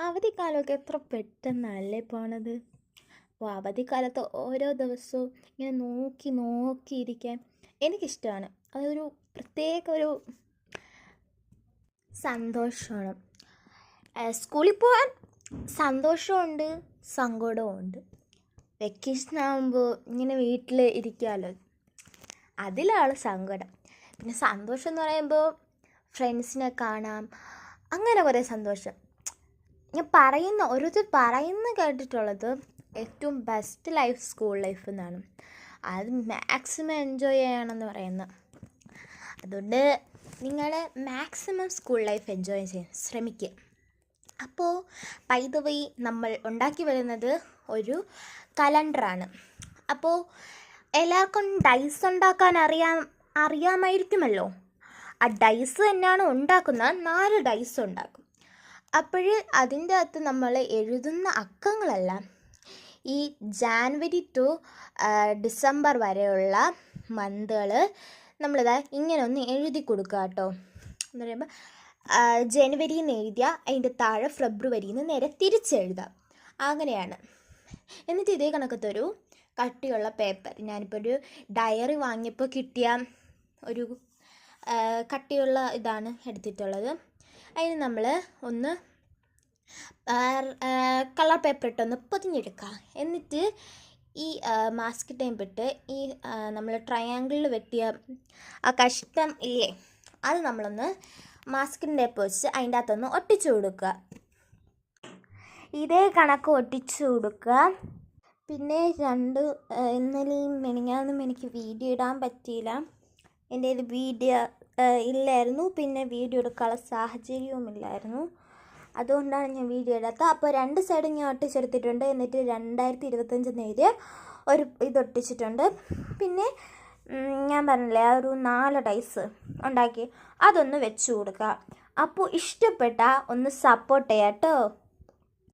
അവധിക്കാലമൊക്കെ എത്ര പെട്ടെന്നല്ലേ പോണത്. അപ്പോൾ അവധിക്കാലത്ത് ഓരോ ദിവസവും ഇങ്ങനെ നോക്കി നോക്കിയിരിക്കാൻ എനിക്കിഷ്ടമാണ്. അതൊരു പ്രത്യേക ഒരു സന്തോഷമാണ്. സ്കൂളിൽ പോകാൻ സന്തോഷമുണ്ട്, സങ്കടമുണ്ട്. വെക്കേഷൻ ആകുമ്പോൾ ഇങ്ങനെ വീട്ടിൽ ഇരിക്കാമല്ലോ, അതിലാണ് സങ്കടം. പിന്നെ സന്തോഷം എന്ന് പറയുമ്പോൾ ഫ്രണ്ട്സിനെ കാണാം, അങ്ങനെ കുറേ സന്തോഷം. ഞാൻ ഓരോരുത്തർ കേട്ടിട്ടുള്ളത് ഏറ്റവും ബെസ്റ്റ് ലൈഫ് സ്കൂൾ ലൈഫ് എന്നാണ്. അത് മാക്സിമം എൻജോയ് ചെയ്യണമെന്ന് പറയുന്നത്. അതുകൊണ്ട് നിങ്ങൾ മാക്സിമം സ്കൂൾ ലൈഫ് എൻജോയ് ചെയ്യാൻ ശ്രമിക്കുക. അപ്പോൾ ബൈ ദ വേ നമ്മൾ ഉണ്ടാക്കി വരുന്നത് ഒരു കലണ്ടറാണ്. അപ്പോൾ എല്ലാവർക്കും ഡൈസ് ഉണ്ടാക്കാൻ അറിയാമായിരിക്കുമല്ലോ. ആ ഡൈസ് തന്നെയാണ് ഉണ്ടാക്കുന്നത്. 4 ഡൈസ് ഉണ്ടാക്കും. അപ്പോൾ അതിൻ്റെ അകത്ത് നമ്മൾ എഴുതുന്ന അക്കങ്ങളെല്ലാം ഈ ജാനുവരി ടു ഡിസംബർ വരെയുള്ള മന്തുകൾ നമ്മളിതാ ഇങ്ങനെ ഒന്ന് എഴുതി കൊടുക്കുക കേട്ടോ. എന്ന് പറയുമ്പോൾ ജനുവരിയിൽ നിന്ന് എഴുതിയാൽ അതിൻ്റെ താഴെ ഫെബ്രുവരിയിൽ നിന്ന് നേരെ തിരിച്ചെഴുതാം. അങ്ങനെയാണ്. എന്നിട്ട് ഇതേ കണക്കത്തൊരു കട്ടിയുള്ള പേപ്പർ, ഞാനിപ്പോൾ ഒരു ഡയറി വാങ്ങിയപ്പോൾ കിട്ടിയ ഒരു കട്ടിയുള്ള ഇതാണ് എടുത്തിട്ടുള്ളത്. അതിന് നമ്മൾ ഒന്ന് കളർ പേപ്പർ ഇട്ടൊന്ന് പൊതിഞ്ഞെടുക്കുക. എന്നിട്ട് ഈ മാസ്ക് ടൈപ്പ് ഇട്ട് ഈ നമ്മൾ ട്രയാങ്കിളിൽ വെട്ടിയ ആ കഷ്ണം ഇല്ലേ, അത് നമ്മളൊന്ന് മാസ്കിൻ്റെ ടേപ്പ് വെച്ച് അതിൻ്റെ അകത്തൊന്ന് ഒട്ടിച്ചു കൊടുക്കുക. ഇതേ കണക്ക് ഒട്ടിച്ചു കൊടുക്കുക. പിന്നെ ഇന്നലെയും മെനിങ്ങാന്നും എനിക്ക് വീഡിയോ ഇടാൻ പറ്റിയില്ല. എൻ്റെ കയ്യിൽ വീഡിയോ ഇല്ലായിരുന്നു, പിന്നെ വീഡിയോ എടുക്കാനുള്ള സാഹചര്യവുമില്ലായിരുന്നു. അതുകൊണ്ടാണ് ഞാൻ വീഡിയോ ഇടാത്തത്. അപ്പോൾ 2 സൈഡും ഞാൻ ഒട്ടിച്ചെടുത്തിട്ടുണ്ട്. എന്നിട്ട് 2025 എഴുതിയ ഒരു ഇതൊട്ടിച്ചിട്ടുണ്ട്. പിന്നെ ഞാൻ പറഞ്ഞില്ലേ, ആ ഒരു 4 ഡൈസ് ഉണ്ടാക്കി അതൊന്ന് വെച്ച് കൊടുക്കുക. അപ്പോൾ ഇഷ്ടപ്പെട്ടാൽ ഒന്ന് സപ്പോർട്ട് ചെയ്യാം കേട്ടോ.